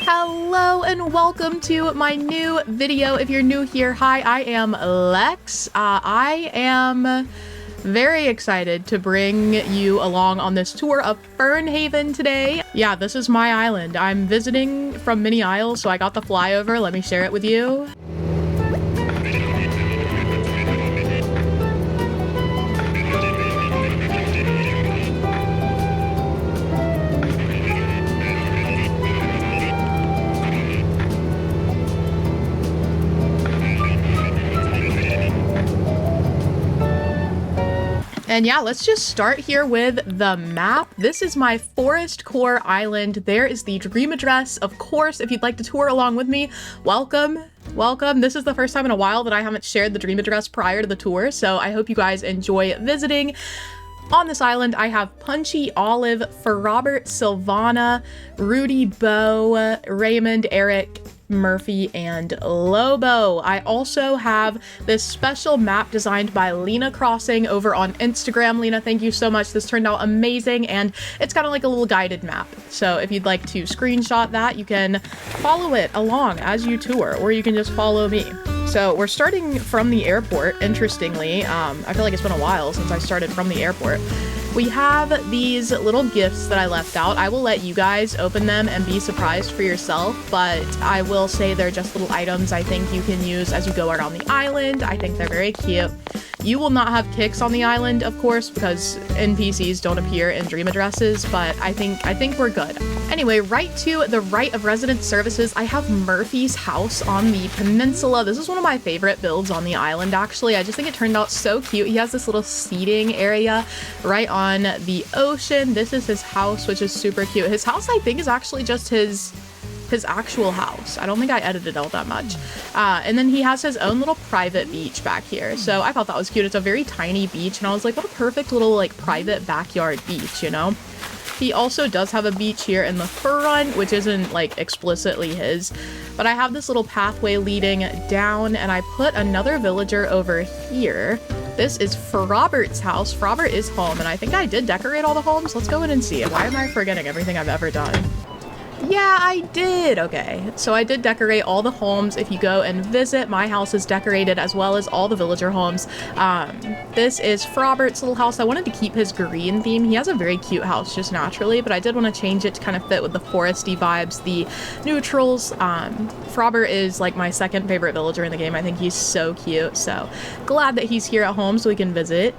Hello and welcome to my new video. If you're new here, hi, I am Lex. I am very excited to bring you along on this tour of Fernhaven today. Yeah, this is my island. I'm visiting from Mini Isles, so I got the flyover. Let me share it with you. And yeah, let's just start here with the map. This is my Forest Core Island. There is the dream address. Of course, if you'd like to tour along with me, welcome. Welcome. This is the first time in a while that I haven't shared the dream address prior to the tour, so I hope you guys enjoy visiting. On this island, I have Punchy, Olive, For Robert, Sylvana, Rudy, Bo, Raymond, Eric, Murphy, and Lobo. I also have this special map designed by Lena Crossing over on Instagram. Lena, thank you so much. This turned out amazing, and it's kind of like a little guided map. So if you'd like to screenshot that, you can follow it along as you tour, or you can just follow me. So we're starting from the airport, interestingly. I feel like it's been a while since I started from the airport. We have these little gifts that I left out. I will let you guys open them and be surprised for yourself, but I will say they're just little items I think you can use as you go around the island. I think they're very cute. You will not have kicks on the island, of course, because NPCs don't appear in dream addresses, but I think we're good. Anyway, right to the right of resident services, I have Murphy's house on the peninsula. This is one of my favorite builds on the island, actually. I just think it turned out so cute. He has this little seating area right on the ocean. This is his house, which is super cute. His house, I think, is actually just his actual house. I don't think I edited out that much. And then he has his own little private beach back here. So I thought that was cute. It's a very tiny beach, and I was like, what a perfect little like private backyard beach, you know? He also does have a beach here in the front, which isn't like explicitly his, but I have this little pathway leading down, and I put another villager over here. This is For Robert's house. For Robert is home, and I think I did decorate all the homes. Let's go in and see. Why am I forgetting everything I've ever done? Yeah, I did. Okay, so I did decorate all the homes. If you go and visit, my house is decorated as well as all the villager homes. This is For Robert's little house. I wanted to keep his green theme. He has a very cute house just naturally, but I did want to change it to kind of fit with the foresty vibes, the neutrals. For Robert is like my second favorite villager in the game. I think he's so cute, so glad that he's here at home so we can visit.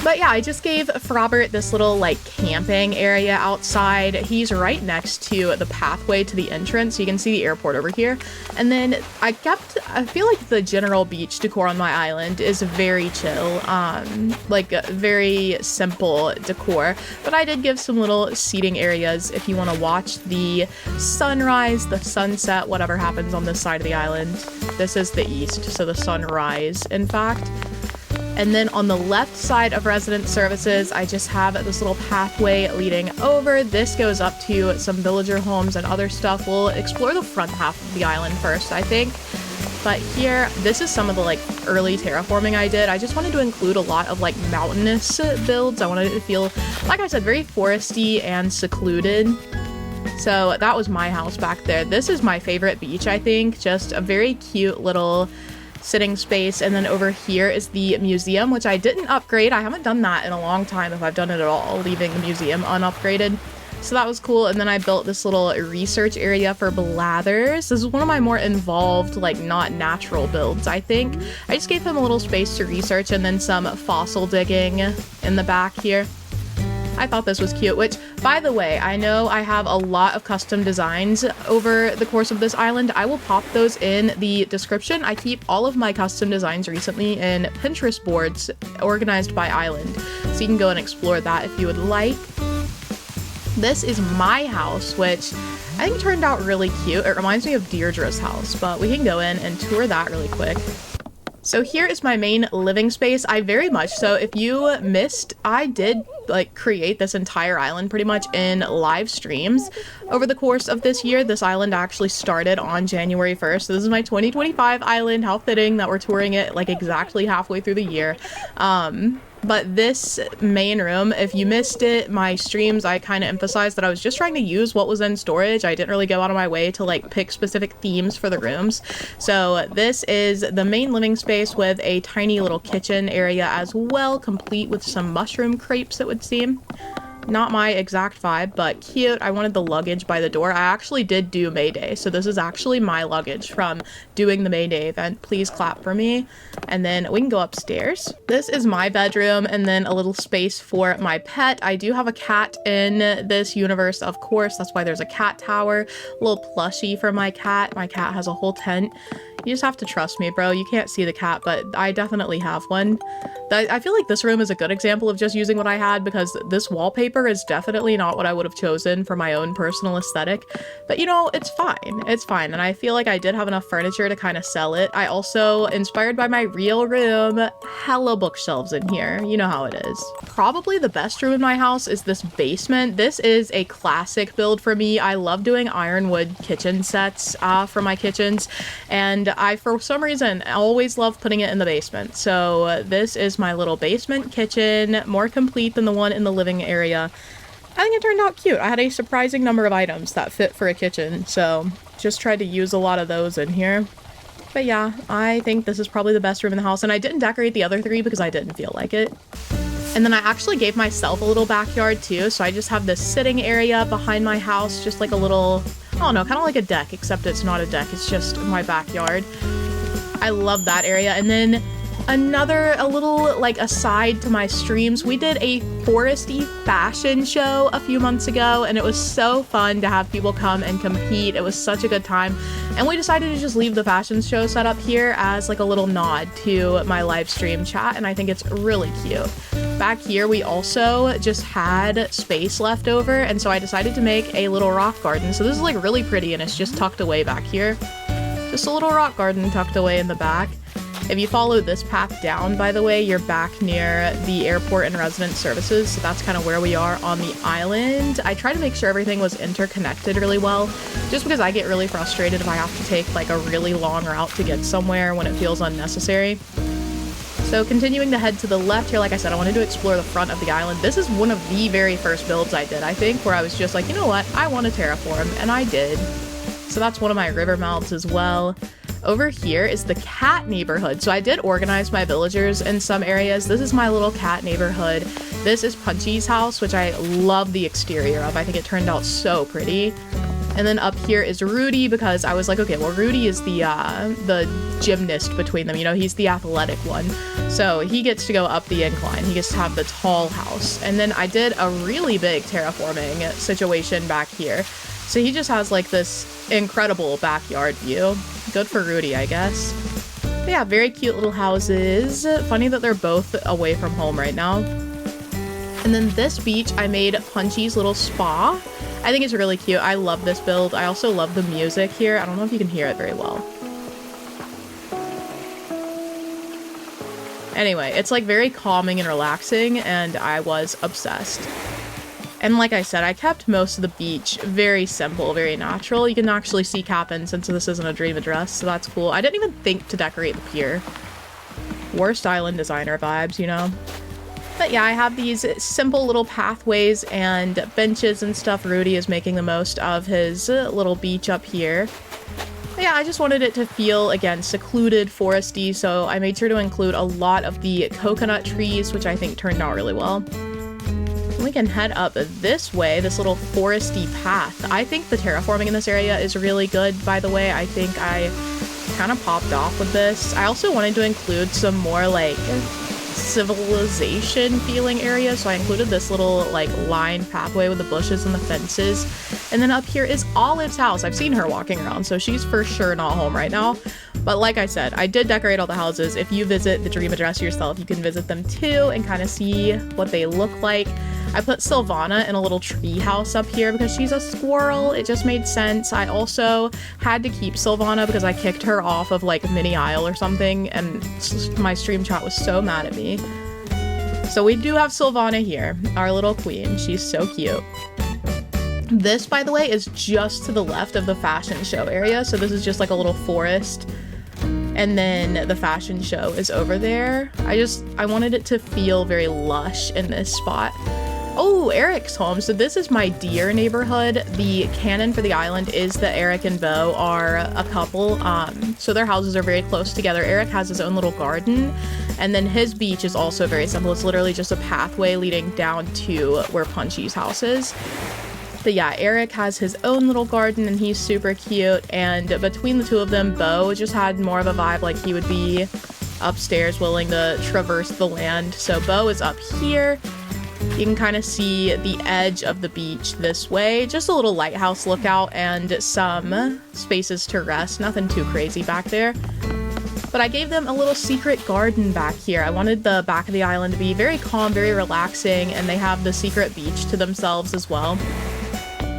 But yeah, I just gave For Robert this little like camping area outside. He's right next to the pathway to the entrance, so you can see the airport over here. And then I feel like the general beach decor on my island is very chill, like very simple decor. But I did give some little seating areas if you want to watch the sunrise, the sunset, whatever happens on this side of the island. This is the east, so the sunrise, in fact. And then on the left side of resident services, I just have this little pathway leading over. This goes up to some villager homes and other stuff. We'll explore the front half of the island first, I think. But here, this is some of the like early terraforming I did. I just wanted to include a lot of like mountainous builds. I wanted it to feel, like I said, very foresty and secluded. So that was my house back there. This is my favorite beach, I think. Just a very cute little sitting space. And then over here is the museum, which I didn't upgrade. I haven't done that in a long time, if I've done it at all, leaving the museum unupgraded. So that was cool. And then I built this little research area for Blathers. This is one of my more involved, like not natural builds, I think. I just gave him a little space to research, and then some fossil digging in the back here. I thought this was cute, which, by the way, I know I have a lot of custom designs over the course of this island. I will pop those in the description. I keep all of my custom designs recently in Pinterest boards organized by island, so you can go and explore that if you would like. This is my house, which I think turned out really cute. It reminds me of Deirdre's house, but we can go in and tour that really quick. So here is my main living space. I very much so, if you missed, I did like create this entire island pretty much in live streams over the course of this year. This island actually started on January 1st. So this is my 2025 island. How fitting that we're touring it like exactly halfway through the year. But this main room, if you missed it, my streams, I kind of emphasized that I was just trying to use what was in storage. I didn't really go out of my way to like pick specific themes for the rooms. So this is the main living space with a tiny little kitchen area as well, complete with some mushroom crepes, it would seem. Not my exact vibe, but cute. I wanted the luggage by the door. I actually did do May Day, so this is actually my luggage from doing the May Day event. Please clap for me. And then we can go upstairs. This is my bedroom, and then a little space for my pet. I do have a cat in this universe, of course. That's why there's a cat tower. A little plushie for my cat. My cat has a whole tent. You just have to trust me, bro. You can't see the cat, but I definitely have one. I feel like this room is a good example of just using what I had, because this wallpaper is definitely not what I would have chosen for my own personal aesthetic. But you know, it's fine. It's fine. And I feel like I did have enough furniture to kind of sell it. I also, inspired by my real room, hella bookshelves in here. You know how it is. Probably the best room in my house is this basement. This is a classic build for me. I love doing ironwood kitchen sets for my kitchens. And I, for some reason, always love putting it in the basement. So this is my little basement kitchen, more complete than the one in the living area. I think it turned out cute. I had a surprising number of items that fit for a kitchen, so just tried to use a lot of those in here. But yeah, I think this is probably the best room in the house, and I didn't decorate the other three because I didn't feel like it. And then I actually gave myself a little backyard too, so I just have this sitting area behind my house, just like a little, I don't know, kind of like a deck, except it's not a deck, it's just my backyard. I love that area. And then a little like aside to my streams, we did a foresty fashion show a few months ago, and it was so fun to have people come and compete. It was such a good time, and we decided to just leave the fashion show set up here as like a little nod to my live stream chat, and I think it's really cute. Back here we also just had space left over, and so I decided to make a little rock garden. So this is like really pretty, and it's just tucked away back here. Just a little rock garden tucked away in the back. If you follow this path down, by the way, you're back near the airport and resident services, so that's kind of where we are on the island. I try to make sure everything was interconnected really well, just because I get really frustrated if I have to take like a really long route to get somewhere when it feels unnecessary. So continuing to head to the left here, like I said, I wanted to explore the front of the island. This is one of the very first builds I did, I think, where I was just like, you know what, I want to terraform, and I did. So that's one of my river mouths as well. Over here is the cat neighborhood. So I did organize my villagers in some areas. This is my little cat neighborhood. This is Punchy's house, which I love the exterior of. I think it turned out so pretty. And then up here is Rudy, because I was like, okay, well, Rudy is the gymnast between them. You know, he's the athletic one. So he gets to go up the incline. He gets to have the tall house. And then I did a really big terraforming situation back here. So he just has like this incredible backyard view. Good for Rudy, I guess. But yeah, very cute little houses. Funny that they're both away from home right now. And then this beach, I made Punchy's little spa. I think it's really cute. I love this build. I also love the music here. I don't know if you can hear it very well. Anyway, it's like very calming and relaxing, and I was obsessed. And like I said, I kept most of the beach very simple, very natural. You can actually see Cap'n since this isn't a dream address, so that's cool. I didn't even think to decorate the pier. Worst island designer vibes, you know? But yeah, I have these simple little pathways and benches and stuff. Rudy is making the most of his little beach up here. But yeah, I just wanted it to feel, again, secluded, foresty, so I made sure to include a lot of the coconut trees, which I think turned out really well. We can head up this way, this little foresty path. I think the terraforming in this area is really good, by the way. I think I kind of popped off with this. I also wanted to include some more like civilization feeling areas, so I included this little like lined pathway with the bushes and the fences. And then up here is Olive's house. I've seen her walking around, so she's for sure not home right now. But like I said, I did decorate all the houses. If you visit the dream address yourself, you can visit them too and kind of see what they look like. I put Sylvana in a little tree house up here because she's a squirrel. It just made sense. I also had to keep Sylvana because I kicked her off of like Mini Isle or something, and my stream chat was so mad at me. So we do have Sylvana here, our little queen. She's so cute. This, by the way, is just to the left of the fashion show area. So this is just like a little forest. And And then the fashion show is over there. I wanted it to feel very lush in this spot. Oh, Eric's home. So this is my deer neighborhood. The canon for the island is that Eric and Beau are a couple. So their houses are very close together. Eric has his own little garden, and then his beach is also very simple. It's literally just a pathway leading down to where Punchy's house is. But yeah, Eric has his own little garden and he's super cute. And between the two of them, Beau just had more of a vibe like he would be upstairs willing to traverse the land. So Beau is up here. You can kind of see the edge of the beach this way. Just a little lighthouse lookout and some spaces to rest. Nothing too crazy back there. But I gave them a little secret garden back here. I wanted the back of the island to be very calm, very relaxing, and they have the secret beach to themselves as well.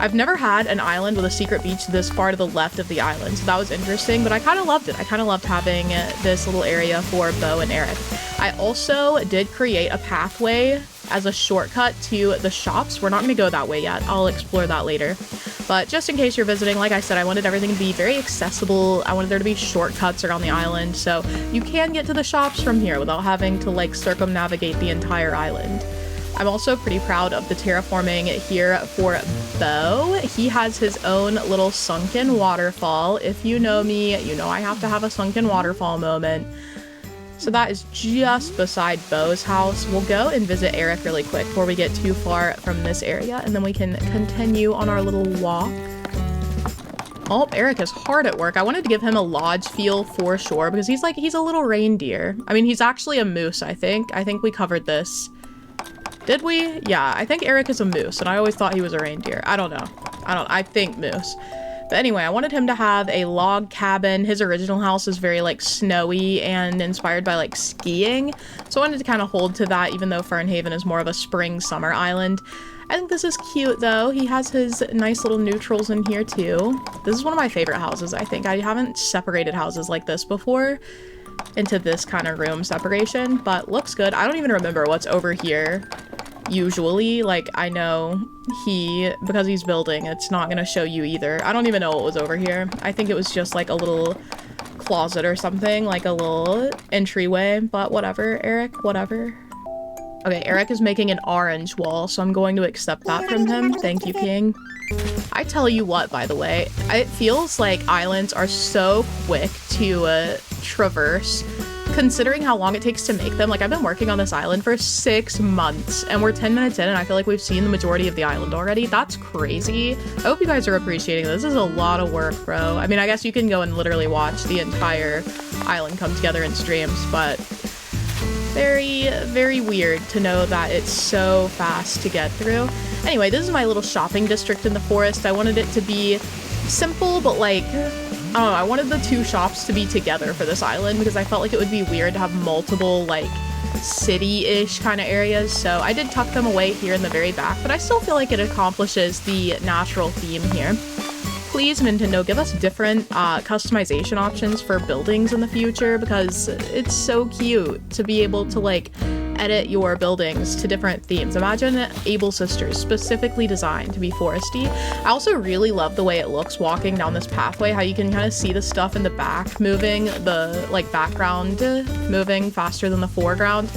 I've never had an island with a secret beach this far to the left of the island, so that was interesting, but I kind of loved it. I kind of loved having this little area for Beau and Eric. I also did create a pathway as a shortcut to the shops. We're not going to go that way yet. I'll explore that later. But just in case you're visiting, like I said, I wanted everything to be very accessible. I wanted there to be shortcuts around the island, so you can get to the shops from here without having to like circumnavigate the entire island. I'm also pretty proud of the terraforming here for Beau. He has his own little sunken waterfall. If you know me, you know I have to have a sunken waterfall moment. So that is just beside Beau's house. We'll go and visit Eric really quick before we get too far from this area, and then we can continue on our little walk. Oh, Eric is hard at work. I wanted to give him a lodge feel for sure because he's a little reindeer. I mean, he's actually a moose, I think. I think we covered this. Did we? Yeah, I think Eric is a moose, and I always thought he was a reindeer. I don't know. I think moose. But anyway, I wanted him to have a log cabin. His original house is very, like, snowy and inspired by, like, skiing. So I wanted to kind of hold to that, even though Fernhaven is more of a spring-summer island. I think this is cute, though. He has his nice little neutrals in here, too. This is one of my favorite houses, I think. I haven't separated houses like this before into this kind of room separation, but looks good. I don't even remember what's over here. Usually, like, I know because he's building, it's not gonna show you either. I don't even know what was over here. I think it was just like a little closet or something, like a little entryway, but whatever, Eric, whatever. Okay, Eric is making an orange wall, so I'm going to accept that from him. Thank you, King. I tell you what, by the way, it feels like islands are so quick to traverse, considering how long it takes to make them. Like, I've been working on this island for 6 months, and we're 10 minutes in, and I feel like we've seen the majority of the island already. That's crazy. I hope you guys are appreciating this. This is a lot of work, bro. I mean, I guess you can go and literally watch the entire island come together in streams, but very, very weird to know that it's so fast to get through. Anyway, this is my little shopping district in the forest. I wanted it to be simple, but like, I don't know, I wanted the two shops to be together for this island because I felt like it would be weird to have multiple, like, city-ish kind of areas. So I did tuck them away here in the very back, but I still feel like it accomplishes the natural theme here. Please, Nintendo, give us different customization options for buildings in the future because it's so cute to be able to, like, edit your buildings to different themes. Imagine Able Sisters, specifically designed to be foresty. I also really love the way it looks walking down this pathway, how you can kind of see the stuff in the back moving, the, like, background moving faster than the foreground.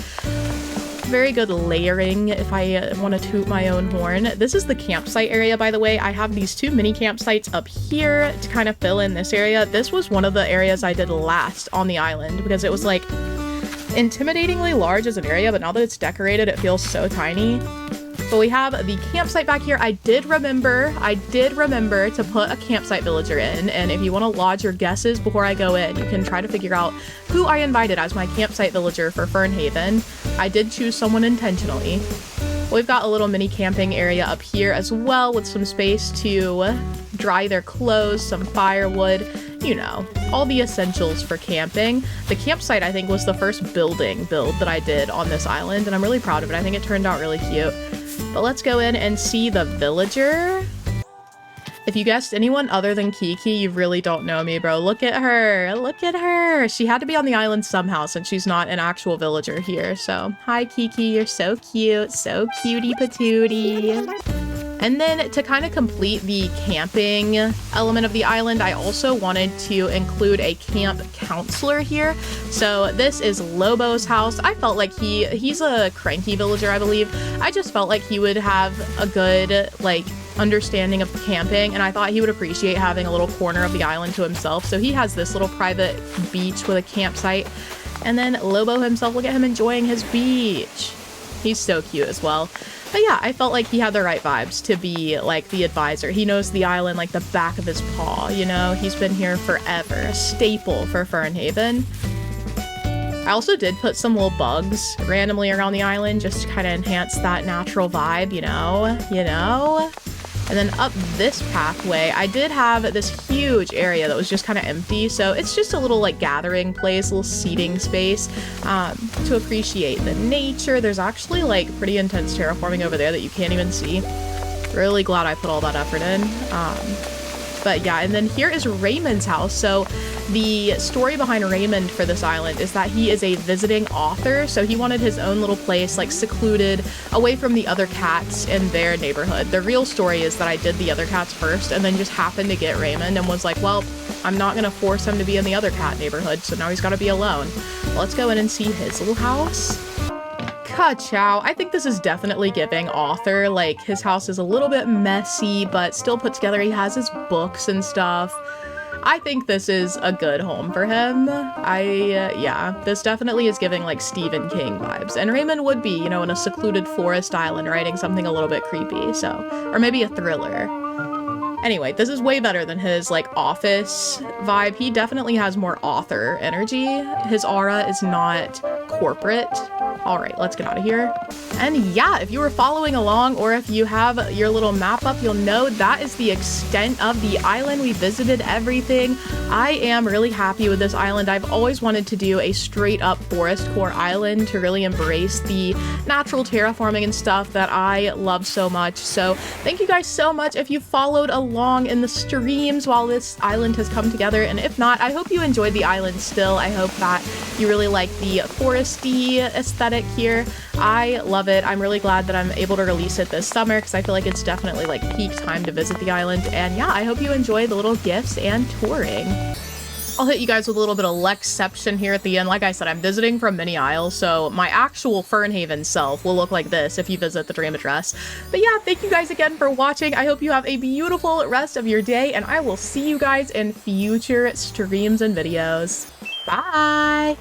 Very good layering if I want to toot my own horn. This is the campsite area, by the way. I have these two mini campsites up here to kind of fill in this area. This was one of the areas I did last on the island because it was like intimidatingly large as an area, but now that it's decorated, it feels so tiny. But we have the campsite back here. I did remember to put a campsite villager in, and if you want to lodge your guesses before I go in, you can try to figure out who I invited as my campsite villager for Fernhaven. I did choose someone intentionally. We've got a little mini camping area up here as well with some space to dry their clothes, some firewood, you know, all the essentials for camping. The campsite, I think, was the first build that I did on this island, and I'm really proud of it. I think it turned out really cute. But let's go in and see the villager. If you guessed anyone other than Kiki, you really don't know me, bro. Look at her. Look at her. She had to be on the island somehow since she's not an actual villager here. So, hi, Kiki. You're so cute. So cutie patootie. And then to kind of complete the camping element of the island, I also wanted to include a camp counselor here. So this is Lobo's house. I felt like he's a cranky villager, I believe. I just felt like he would have a good, like, understanding of camping, and I thought he would appreciate having a little corner of the island to himself. So he has this little private beach with a campsite. And then Lobo himself, look at him enjoying his beach. He's so cute as well. But yeah, I felt like he had the right vibes to be like the advisor. He knows the island like the back of his paw, you know? He's been here forever, a staple for Fernhaven. I also did put some little bugs randomly around the island just to kind of enhance that natural vibe, you know? And then up this pathway, I did have this huge area that was just kind of empty. So it's just a little like gathering place, a little seating space to appreciate the nature. There's actually like pretty intense terraforming over there that you can't even see. Really glad I put all that effort in. But yeah, and then here is Raymond's house. So the story behind Raymond for this island is that he is a visiting author. So he wanted his own little place, like secluded, away from the other cats in their neighborhood. The real story is that I did the other cats first and then just happened to get Raymond and was like, well, I'm not gonna force him to be in the other cat neighborhood. So now he's gotta be alone. Let's go in and see his little house. Ka-chow. I think this is definitely giving author. Like, his house is a little bit messy, but still put together. He has his books and stuff. I think this is a good home for him. Yeah, this definitely is giving like Stephen King vibes. And Raymond would be, you know, in a secluded forest island writing something a little bit creepy, so, or maybe a thriller. Anyway, this is way better than his like office vibe. He definitely has more author energy. His aura is not corporate. All right, let's get out of here. And yeah, if you were following along or if you have your little map up, you'll know that is the extent of the island. We visited everything. I am really happy with this island. I've always wanted to do a straight up forest core island to really embrace the natural terraforming and stuff that I love so much. So thank you guys so much if you followed along in the streams while this island has come together. And if not, I hope you enjoyed the island still. I hope that you really like the foresty aesthetic here. I love it. I'm really glad that I'm able to release it this summer because I feel like it's definitely like peak time to visit the island. And yeah, I hope you enjoy the little gifts and touring. I'll hit you guys with a little bit of Lexception here at the end. Like I said, I'm visiting from Mini Isle, so my actual Fernhaven self will look like this if you visit the dream address. But yeah, thank you guys again for watching. I hope you have a beautiful rest of your day, and I will see you guys in future streams and videos. Bye!